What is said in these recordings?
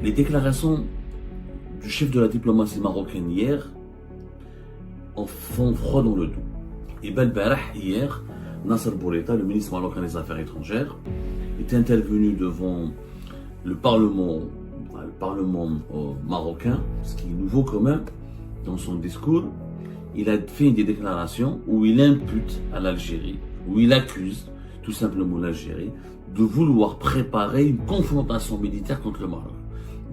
Les déclarations du chef de la diplomatie marocaine hier en font froid dans le dos. Et Belbarah, hier, Nasser Bourita, le ministre marocain des Affaires étrangères, est intervenu devant le Parlement marocain, ce qui est nouveau quand même. Dans son discours, il a fait des déclarations où il impute à l'Algérie, où il accuse tout simplement l'Algérie de vouloir préparer une confrontation militaire contre le Maroc,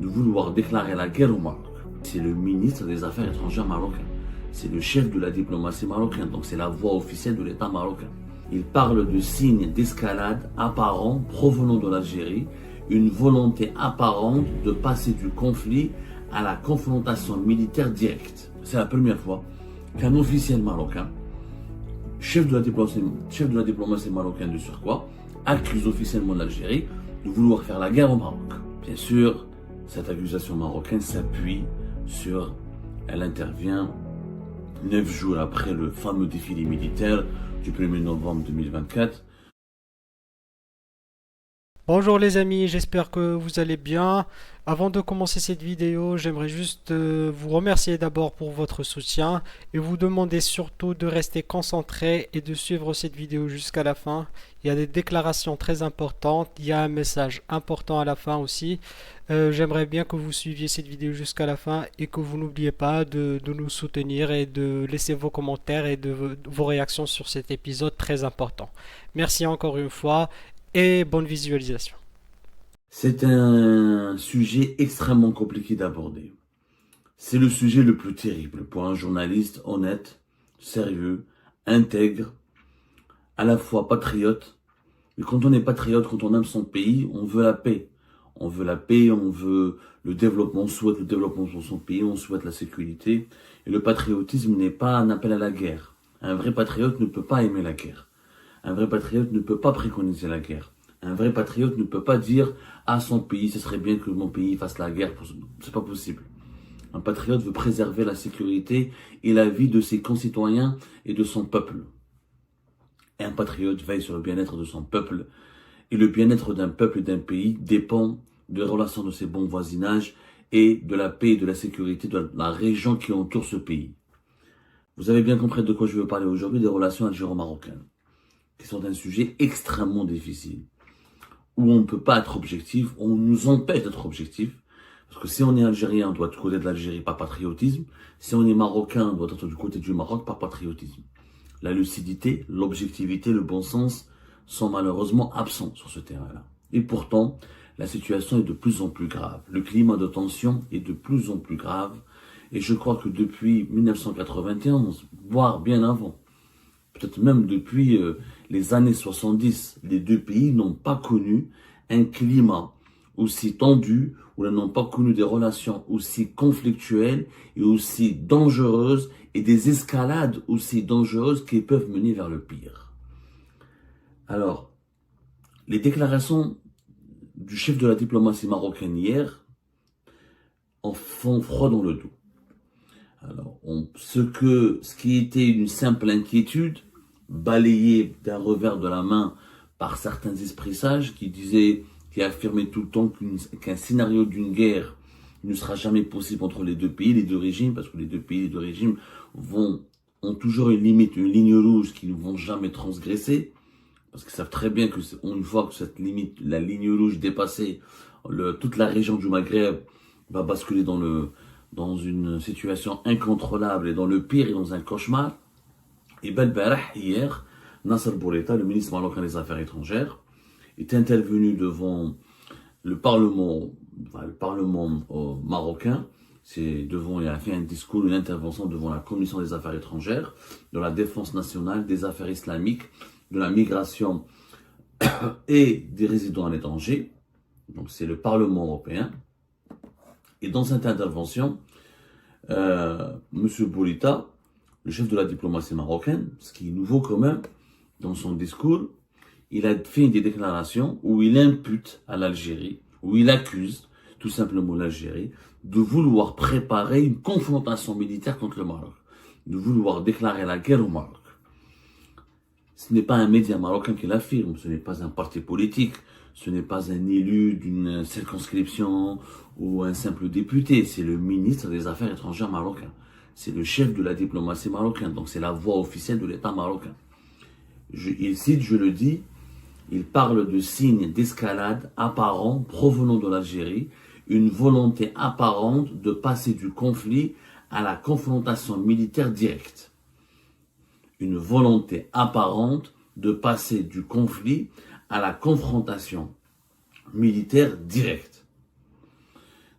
de vouloir déclarer la guerre au Maroc. C'est le ministre des Affaires étrangères marocain, c'est le chef de la diplomatie marocaine, donc c'est la voix officielle de l'État marocain. Il parle de signes d'escalade apparents provenant de l'Algérie, une volonté apparente de passer du conflit à la confrontation militaire directe. C'est la première fois qu'un officiel marocain, chef de la diplomatie marocaine de surcroît, accuse officiellement l'Algérie de vouloir faire la guerre au Maroc. Bien sûr, cette accusation marocaine s'appuie sur, elle intervient 9 jours après le fameux défilé militaire du 1er novembre 2024. Bonjour les amis, j'espère que vous allez bien. Avant de commencer cette vidéo, j'aimerais juste vous remercier d'abord pour votre soutien et vous demander surtout de rester concentré et de suivre cette vidéo jusqu'à la fin. Il y a des déclarations très importantes, il y a un message important à la fin aussi. J'aimerais bien que vous suiviez cette vidéo jusqu'à la fin et que vous n'oubliez pas de nous soutenir et de laisser vos commentaires et vos réactions sur cet épisode très important. Merci encore une fois et bonne visualisation. C'est un sujet extrêmement compliqué d'aborder. C'est le sujet le plus terrible pour un journaliste honnête, sérieux, intègre, à la fois patriote. Mais quand on est patriote, quand on aime son pays, on veut la paix. On veut la paix, on veut le développement, on souhaite le développement pour son pays, on souhaite la sécurité. Et le patriotisme n'est pas un appel à la guerre. Un vrai patriote ne peut pas aimer la guerre. Un vrai patriote ne peut pas préconiser la guerre. Un vrai patriote ne peut pas dire à son pays, ce serait bien que mon pays fasse la guerre. C'est pas possible. Un patriote veut préserver la sécurité et la vie de ses concitoyens et de son peuple. Et un patriote veille sur le bien-être de son peuple. Et le bien-être d'un peuple et d'un pays dépend de la relation de ses bons voisinages et de la paix et de la sécurité de la région qui entoure ce pays. Vous avez bien compris de quoi je veux parler aujourd'hui, des relations algéro-marocaines, qui sont un sujet extrêmement difficile, où on ne peut pas être objectif, on nous empêche d'être objectif, parce que si on est algérien, on doit être du côté de l'Algérie par patriotisme, si on est marocain, on doit être du côté du Maroc par patriotisme. La lucidité, l'objectivité, le bon sens sont malheureusement absents sur ce terrain-là. Et pourtant, la situation est de plus en plus grave. Le climat de tension est de plus en plus grave, et je crois que depuis 1991, voire bien avant, peut-être même depuis les années 70, les deux pays n'ont pas connu un climat aussi tendu, ou n'ont pas connu des relations aussi conflictuelles et aussi dangereuses, et des escalades aussi dangereuses qui peuvent mener vers le pire. Alors, les déclarations du chef de la diplomatie marocaine hier en font froid dans le dos. Alors, ce qui était une simple inquiétude, balayé d'un revers de la main par certains esprits sages qui affirmaient tout le temps qu'un scénario d'une guerre ne sera jamais possible entre les deux pays, les deux régimes, parce que les deux pays, les deux régimes ont toujours une limite, une ligne rouge qu'ils ne vont jamais transgresser, parce qu'ils savent très bien que une fois que cette limite, la ligne rouge est dépassée, toute la région du Maghreb va basculer dans une situation incontrôlable et dans le pire et dans un cauchemar. Et Belbarah, hier, Nasser Bourita, le ministre marocain des Affaires étrangères, est intervenu devant le Parlement marocain. Il a fait un discours, une intervention devant la Commission des Affaires étrangères, de la Défense nationale, des Affaires islamiques, de la migration et des résidents à l'étranger. Donc c'est le Parlement européen. Et dans cette intervention, M. Bourita, le chef de la diplomatie marocaine, ce qui est nouveau quand même, dans son discours, il a fait des déclarations où il impute à l'Algérie, où il accuse tout simplement l'Algérie de vouloir préparer une confrontation militaire contre le Maroc, de vouloir déclarer la guerre au Maroc. Ce n'est pas un média marocain qui l'affirme, ce n'est pas un parti politique, ce n'est pas un élu d'une circonscription ou un simple député, c'est le ministre des Affaires étrangères marocain. C'est le chef de la diplomatie marocaine, donc c'est la voix officielle de l'État marocain. Il cite, je le dis, il parle de signes d'escalade apparents provenant de l'Algérie, une volonté apparente de passer du conflit à la confrontation militaire directe. Une volonté apparente de passer du conflit à la confrontation militaire directe.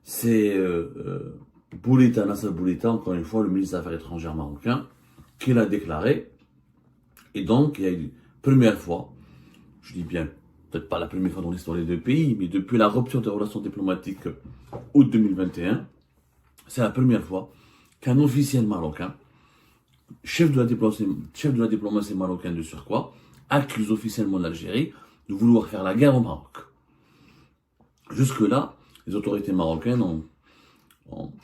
C'est Boulita, Nasser Boulita, encore une fois, le ministre des Affaires étrangères marocain, qui l'a déclaré. Et donc, il y a une première fois, je dis bien, peut-être pas la première fois dans l'histoire des deux pays, mais depuis la rupture des relations diplomatiques août 2021, c'est la première fois qu'un officiel marocain, chef de la diplomatie marocaine de surcroît, accuse officiellement l'Algérie de vouloir faire la guerre au Maroc. Jusque-là, les autorités marocaines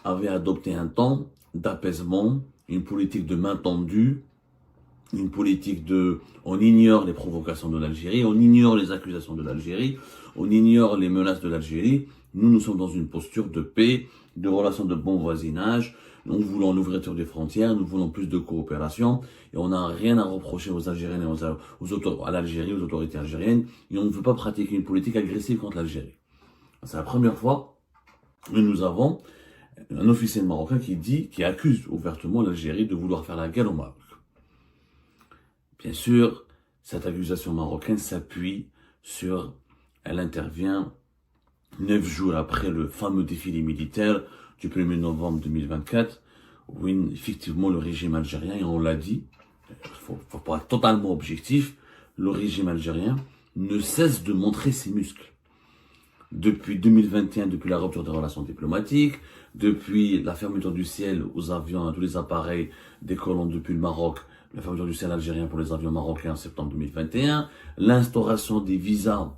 avaient adopté un temps d'apaisement, une politique de main tendue, une politique de... On ignore les provocations de l'Algérie, on ignore les accusations de l'Algérie, on ignore les menaces de l'Algérie. Nous sommes dans une posture de paix, de relations de bon voisinage. Nous voulons l'ouverture des frontières, nous voulons plus de coopération, et on n'a rien à reprocher aux Algériens et à l'Algérie, aux autorités algériennes, et on ne veut pas pratiquer une politique agressive contre l'Algérie. C'est la première fois que nous avons un officiel marocain qui accuse ouvertement l'Algérie de vouloir faire la guerre au Maroc. Bien sûr, cette accusation marocaine s'appuie sur, elle intervient 9 jours après le fameux défilé militaire du 1er novembre 2024, où effectivement le régime algérien, et on l'a dit, il faut pas être totalement objectif, le régime algérien ne cesse de montrer ses muscles. Depuis 2021, depuis la rupture des relations diplomatiques, depuis la fermeture du ciel aux avions, à tous les appareils décollant depuis le Maroc, la fermeture du ciel algérien pour les avions marocains en septembre 2021, l'instauration des visas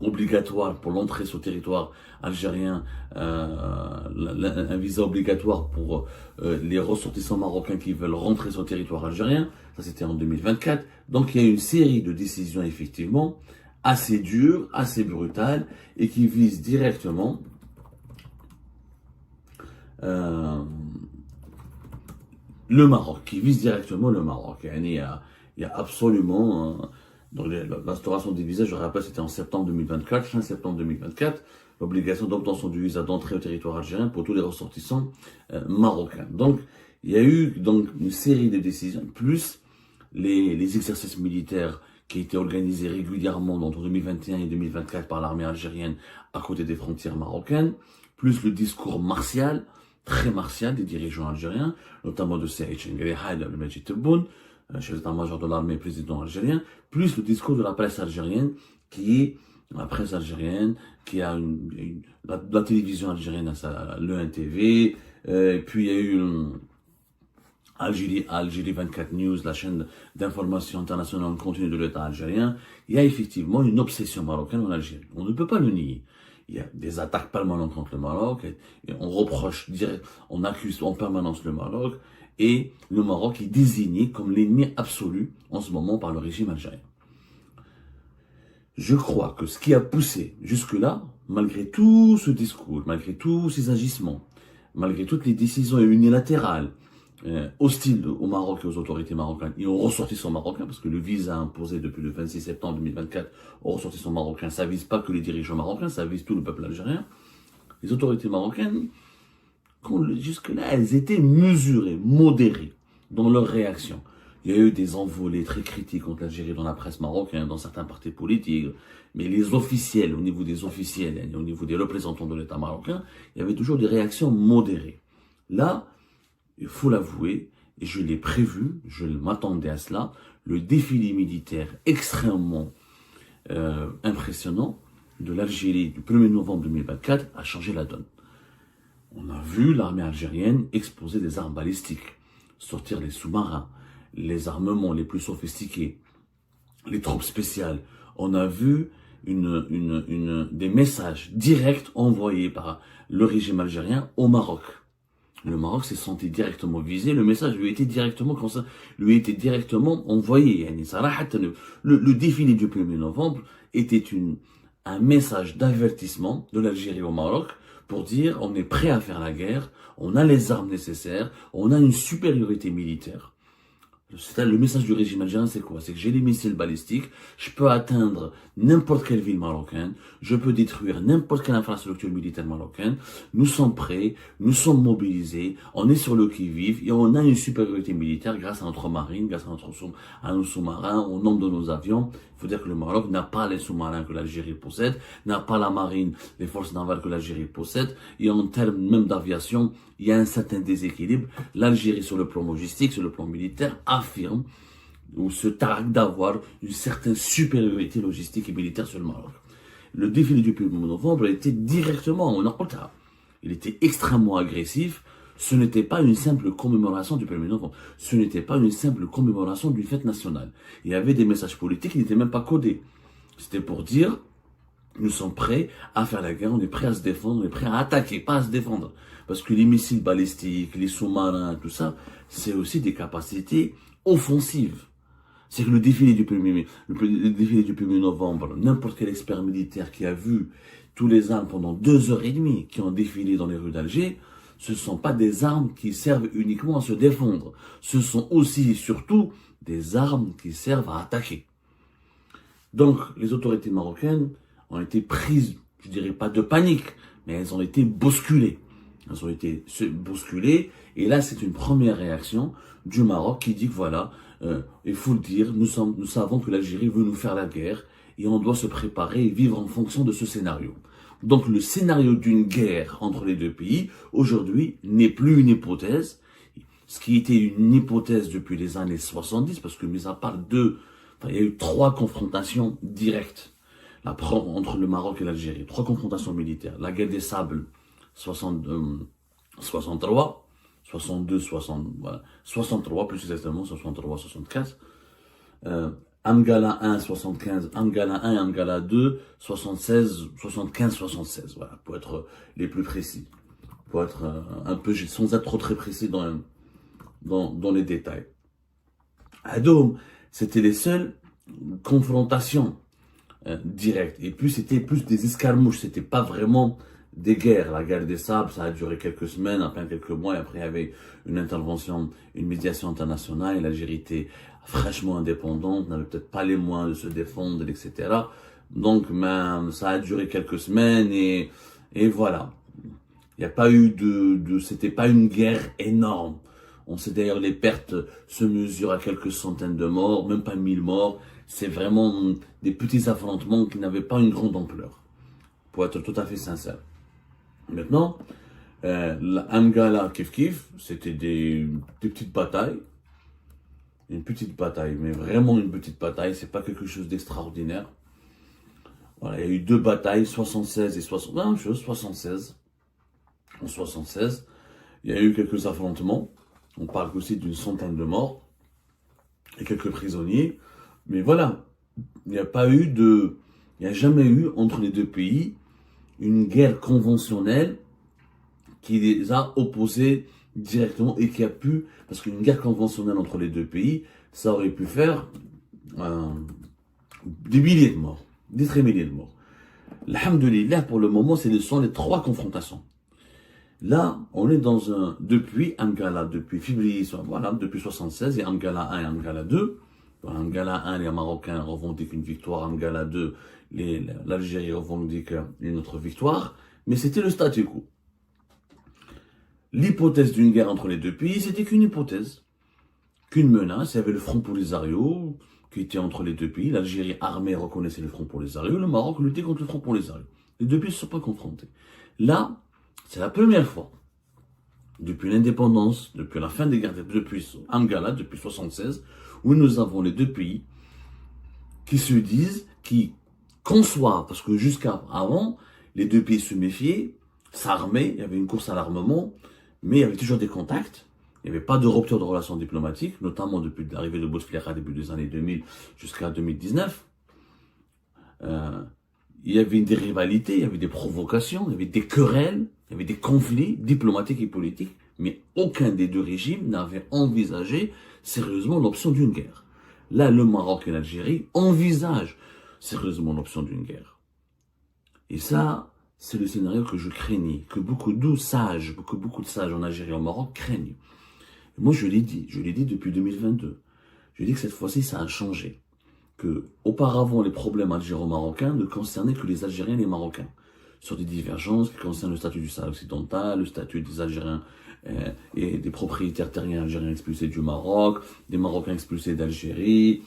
obligatoire pour l'entrée sur le territoire algérien, un visa obligatoire pour les ressortissants marocains qui veulent rentrer sur le territoire algérien, ça c'était en 2024. Donc il y a une série de décisions effectivement assez dures, assez brutales et qui visent directement le Maroc, Il y a absolument... Donc l'instauration des visas, je rappelle, c'était en septembre 2024, fin septembre 2024, l'obligation d'obtention du visa d'entrée au territoire algérien pour tous les ressortissants marocains. Donc il y a eu donc une série de décisions, plus les exercices militaires qui étaient organisés régulièrement entre 2021 et 2024 par l'armée algérienne à côté des frontières marocaines, plus le discours martial, très martial des dirigeants algériens, notamment de Saïd Chengheri Haïdar, le Majid Tebboune, chef d'état-major de l'armée et président algérien, plus le discours de la presse algérienne, la presse algérienne, qui a la télévision algérienne, le NTV, puis il y a eu Algérie 24 News, la chaîne d'information internationale en continu de l'État algérien. Il y a effectivement une obsession marocaine en Algérie. On ne peut pas le nier. Il y a des attaques permanentes contre le Maroc, et on accuse en permanence le Maroc, et le Maroc est désigné comme l'ennemi absolu en ce moment par le régime algérien. Je crois que ce qui a poussé jusque-là, malgré tout ce discours, malgré tous ces agissements, malgré toutes les décisions unilatérales, hostiles au Maroc et aux autorités marocaines et aux ressortissants marocains, parce que le visa imposé depuis le 26 septembre 2024 aux ressortissants marocains, ça vise pas que les dirigeants marocains, ça vise tout le peuple algérien. Les autorités marocaines, jusque-là, elles étaient mesurées, modérées dans leur réaction. Il y a eu des envolées très critiques contre l'Algérie dans la presse marocaine, dans certains partis politiques, mais les officiels, au niveau des officiels et au niveau des représentants de l'État marocain, il y avait toujours des réactions modérées. Là, il faut l'avouer, et je l'ai prévu, je m'attendais à cela, le défilé militaire extrêmement impressionnant de l'Algérie du 1er novembre 2024 a changé la donne. On a vu l'armée algérienne exposer des armes balistiques, sortir les sous-marins, les armements les plus sophistiqués, les troupes spéciales. On a vu des messages directs envoyés par le régime algérien au Maroc. Le Maroc s'est senti directement visé, le message lui a été directement envoyé. Le défilé du 1er novembre était un message d'avertissement de l'Algérie au Maroc pour dire on est prêt à faire la guerre, on a les armes nécessaires, on a une supériorité militaire. Le message du régime algérien, c'est quoi? C'est que j'ai des missiles balistiques, je peux atteindre n'importe quelle ville marocaine, je peux détruire n'importe quelle infrastructure militaire marocaine, nous sommes prêts, nous sommes mobilisés, on est sur le qui-vive et on a une supériorité militaire grâce à notre marine, grâce à nos sous-marins, au nombre de nos avions. Il faut dire que le Maroc n'a pas les sous-marins que l'Algérie possède, n'a pas la marine, les forces navales que l'Algérie possède, et en termes même d'aviation, il y a un certain déséquilibre. L'Algérie, sur le plan logistique, sur le plan militaire, affirme ou se targue d'avoir une certaine supériorité logistique et militaire sur le Maroc. Le défilé du 1er novembre était directement en retard. Il était extrêmement agressif. Ce n'était pas une simple commémoration du 1er novembre. Ce n'était pas une simple commémoration d'une fête nationale. Il y avait des messages politiques qui n'étaient même pas codés. C'était pour dire, nous sommes prêts à faire la guerre, on est prêts à se défendre, on est prêts à attaquer, pas à se défendre. Parce que les missiles balistiques, les sous-marins, tout ça, c'est aussi des capacités offensives. C'est que le défilé du 1er novembre, n'importe quel expert militaire qui a vu tous les armes pendant 2 heures et demie qui ont défilé dans les rues d'Alger, ce ne sont pas des armes qui servent uniquement à se défendre. Ce sont aussi et surtout des armes qui servent à attaquer. Donc, les autorités marocaines ont été prises, je dirais pas de panique, mais elles ont été bousculées. Elles ont été bousculées, et là, c'est une première réaction du Maroc qui dit que voilà, il faut le dire, nous savons que l'Algérie veut nous faire la guerre, et on doit se préparer et vivre en fonction de ce scénario. Donc le scénario d'une guerre entre les deux pays, aujourd'hui, n'est plus une hypothèse, ce qui était une hypothèse depuis les années 70, parce que mis à part il y a eu 3 confrontations directes entre le Maroc et l'Algérie, 3 confrontations militaires. La guerre des Sables, 63, 62, 63 plus exactement, 63, 64. Amgala 1, 75, Amgala 1 et Amgala 2, 76, 75, 76. Voilà, pour être les plus précis. Pour être un peu, sans être trop très précis dans les détails. Adoum, c'était les seules confrontations directes. Et puis, c'était plus des escarmouches. C'était pas vraiment des guerres. La guerre des Sables, ça a duré quelques semaines, après quelques mois, et après il y avait une intervention, une médiation internationale, et l'Algérie était fraîchement indépendante, n'avait peut-être pas les moyens de se défendre, etc. Donc, ça a duré quelques semaines, et voilà. Il n'y a pas eu c'était pas une guerre énorme. On sait d'ailleurs, les pertes se mesurent à quelques centaines de morts, même pas 1000 morts. C'est vraiment des petits affrontements qui n'avaient pas une grande ampleur, pour être tout à fait sincère. Maintenant, Amgala Kif, c'était des petites batailles. Une petite bataille, mais vraiment une petite bataille, c'est pas quelque chose d'extraordinaire. Voilà, il y a eu 2 batailles, 76 et 60, la même chose, 76. En 76, il y a eu quelques affrontements. On parle aussi d'une centaine de morts et quelques prisonniers. Mais voilà, il n'y a jamais eu entre les deux pays une guerre conventionnelle qui les a opposés directement et qui a pu, parce qu'une guerre conventionnelle entre les deux pays, ça aurait pu faire des milliers de morts, des très milliers de morts. Alhamdulillah, pour le moment, ce sont les 3 confrontations. Là, on est depuis Amgala, depuis février, voilà, depuis 76, et Amgala 1 et Amgala 2. Dans Amgala 1, les Marocains revendiquent une victoire, Amgala 2, l'Algérie revendique une autre victoire, mais c'était le statu quo. L'hypothèse d'une guerre entre les deux pays, c'était qu'une hypothèse, qu'une menace. Il y avait le Front Polisario qui était entre les deux pays. L'Algérie armée reconnaissait le Front Polisario, le Maroc luttait contre le Front Polisario. Les deux pays ne se sont pas confrontés. Là, c'est la première fois, depuis l'indépendance, depuis la fin des guerres, depuis Amgala, depuis 76, où nous avons les deux pays qui se disent, qui conçoivent, parce que jusqu'à avant, les deux pays se méfiaient, s'armaient, il y avait une course à l'armement, mais il y avait toujours des contacts. Il n'y avait pas de rupture de relations diplomatiques, notamment depuis l'arrivée de Bouteflika début des années 2000 jusqu'à 2019. Il y avait des rivalités, il y avait des provocations, il y avait des querelles, il y avait des conflits diplomatiques et politiques, mais aucun des deux régimes n'avait envisagé sérieusement l'option d'une guerre. Là, le Maroc et l'Algérie envisagent sérieusement l'option d'une guerre. Et ça, c'est le scénario que je craignais, que beaucoup de sages, beaucoup de sages en Algérie et au Maroc craignent. Et moi, je l'ai dit depuis 2022. Je dis que cette fois-ci, ça a changé. Que, auparavant, les problèmes algéro-marocains ne concernaient que les Algériens et les Marocains. Sur des divergences qui concernent le statut du Sahara occidental, le statut des Algériens et des propriétaires terriens algériens expulsés du Maroc, des Marocains expulsés d'Algérie,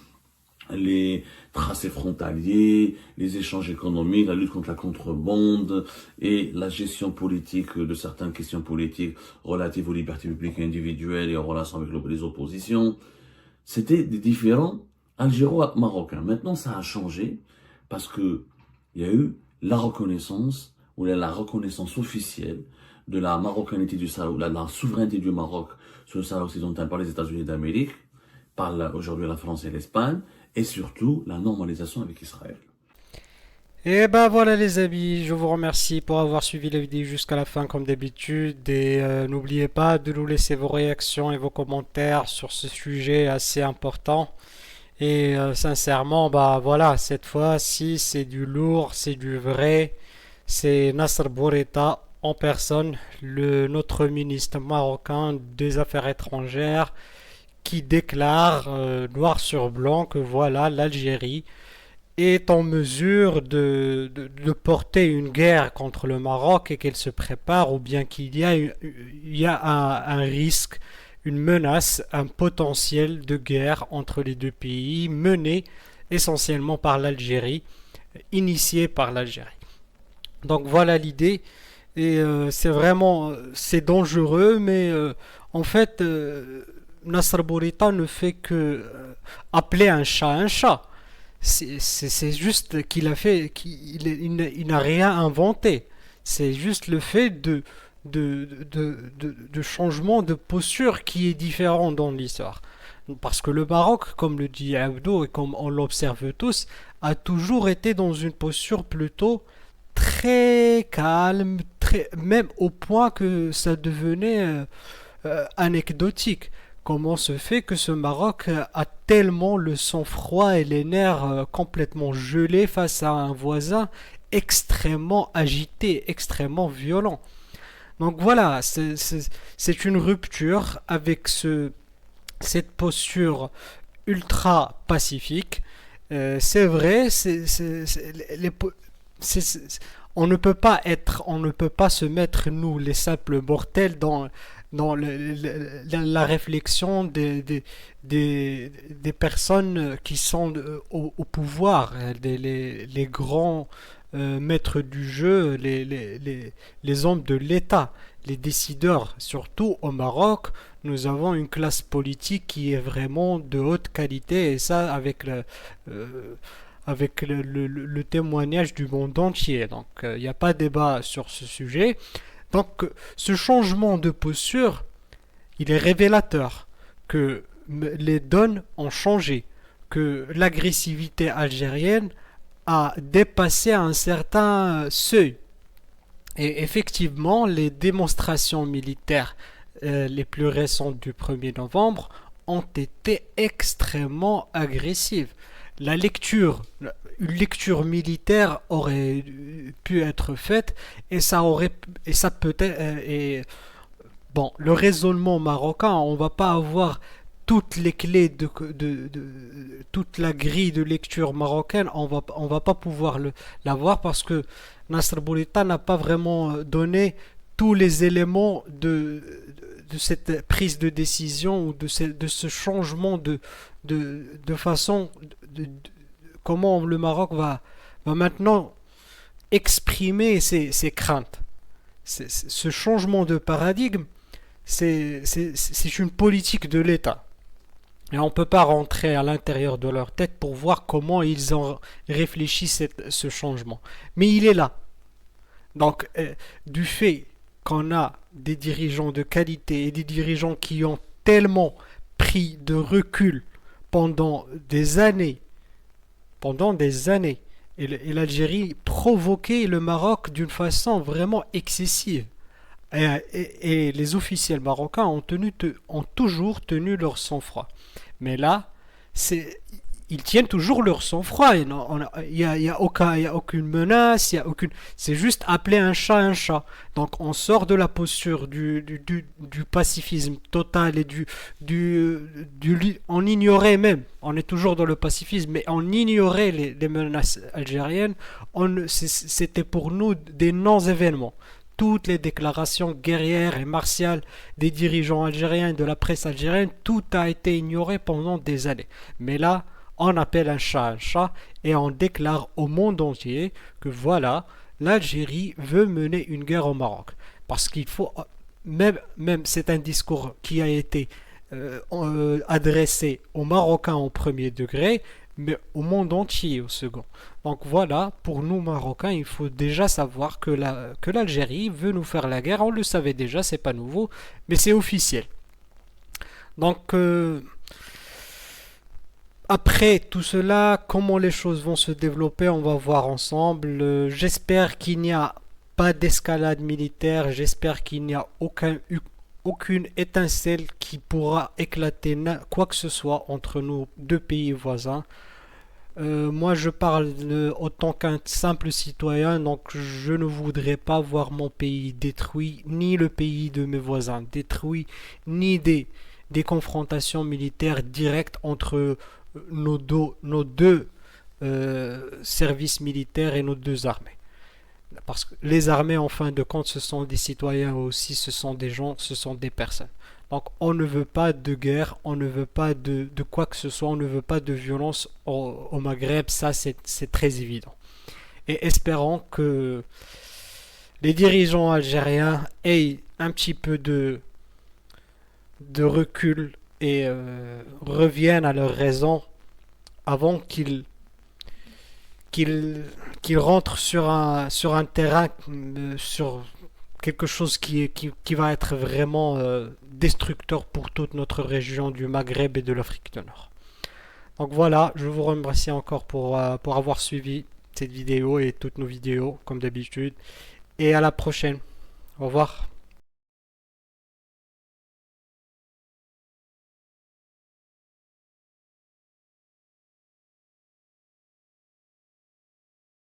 les tracés frontaliers, les échanges économiques, la lutte contre la contrebande et la gestion politique de certaines questions politiques relatives aux libertés publiques et individuelles et en relation avec les oppositions. C'était des différents algéro-marocains. Maintenant, ça a changé parce que il y a eu la reconnaissance ou la reconnaissance officielle de la marocanité du Sahara, la souveraineté du Maroc sur le Sahara occidental par les États-Unis d'Amérique, par aujourd'hui la France et l'Espagne, et surtout la normalisation avec Israël. Et ben voilà les amis, je vous remercie pour avoir suivi la vidéo jusqu'à la fin comme d'habitude et n'oubliez pas de nous laisser vos réactions et vos commentaires sur ce sujet assez important. Et sincèrement, bah voilà, cette fois-ci c'est du lourd, c'est du vrai, c'est Nasser Bourita en personne, notre ministre marocain des Affaires étrangères, qui déclare noir sur blanc que voilà, l'Algérie est en mesure de porter une guerre contre le Maroc et qu'elle se prépare, ou bien qu'il y a, il y a un risque, une menace, un potentiel de guerre entre les deux pays mené essentiellement par l'Algérie, initié par l'Algérie. Donc voilà l'idée. Et c'est vraiment c'est dangereux, mais en fait Nasser Bourita ne fait que appeler un chat un chat. C'est juste qu'il a fait, il n'a rien inventé. C'est juste le fait de changement de posture qui est différent dans l'histoire. Parce que le Maroc, comme le dit Abdo et comme on l'observe tous, a toujours été dans une posture plutôt très calme, même au point que ça devenait anecdotique. Comment se fait que ce Maroc a tellement le sang-froid et les nerfs complètement gelés face à un voisin extrêmement agité, extrêmement violent. Donc voilà, c'est une rupture avec cette posture ultra pacifique. C'est vrai, on ne peut pas on ne peut pas se mettre nous les simples mortels dans la réflexion des personnes qui sont au pouvoir, les grands maîtres du jeu, les hommes de l'État, les décideurs. Surtout au Maroc, nous avons une classe politique qui est vraiment de haute qualité, et ça avec le témoignage du monde entier. Donc il n'y a pas de débat sur ce sujet. Donc ce changement de posture, il est révélateur que les donnes ont changé, que l'agressivité algérienne a dépassé un certain seuil. Et effectivement, les démonstrations militaires les plus récentes du 1er novembre ont été extrêmement agressives. Une lecture militaire aurait pu être faite et ça peut-être bon, le raisonnement marocain, on va pas avoir toutes les clés toute la grille de lecture marocaine, on va pas pouvoir l'avoir parce que Nasser Bourita n'a pas vraiment donné tous les éléments de cette prise de décision ou de ce changement de façon comment le Maroc va maintenant exprimer ses craintes. Ce changement de paradigme, c'est une politique de l'État. Et on ne peut pas rentrer à l'intérieur de leur tête pour voir comment ils ont réfléchi ce changement. Mais il est là. Donc, du fait qu'on a des dirigeants de qualité et des dirigeants qui ont tellement pris de recul pendant des années, et l'Algérie provoquait le Maroc d'une façon vraiment excessive. Et les officiels marocains ont toujours tenu leur sang-froid. Mais là, ils tiennent toujours leur sang-froid. Il y a aucune menace, il y a aucune. C'est juste appeler un chat un chat. Donc on sort de la posture du pacifisme total et on ignorait même. On est toujours dans le pacifisme, mais on ignorait les menaces algériennes. C'était pour nous des non-événements. Toutes les déclarations guerrières et martiales des dirigeants algériens et de la presse algérienne, tout a été ignoré pendant des années. Mais là, on appelle un chat et on déclare au monde entier que voilà, l'Algérie veut mener une guerre au Maroc. Parce qu'il faut, même c'est un discours qui a été adressé aux Marocains au premier degré, mais au monde entier au second. Donc voilà, pour nous Marocains, il faut déjà savoir que l'Algérie veut nous faire la guerre. On le savait déjà, c'est pas nouveau, mais c'est officiel. Donc après tout cela, comment les choses vont se développer, on va voir ensemble. J'espère qu'il n'y a pas d'escalade militaire, j'espère qu'il n'y a aucune étincelle qui pourra éclater quoi que ce soit entre nos deux pays voisins. Moi, je parle autant qu'un simple citoyen, donc je ne voudrais pas voir mon pays détruit, ni le pays de mes voisins détruit, ni des confrontations militaires directes entre nos deux services militaires et nos deux armées. Parce que les armées, en fin de compte, ce sont des citoyens aussi, ce sont des gens, ce sont des personnes. Donc on ne veut pas de guerre, on ne veut pas de quoi que ce soit, on ne veut pas de violence au Maghreb, ça c'est très évident. Et espérons que les dirigeants algériens aient un petit peu de recul et reviennent à leur raison avant qu'ils rentrent sur un terrain, sur quelque chose qui va être vraiment destructeur pour toute notre région du Maghreb et de l'Afrique du Nord. Donc voilà, je vous remercie encore pour avoir suivi cette vidéo et toutes nos vidéos comme d'habitude. Et à la prochaine. Au revoir.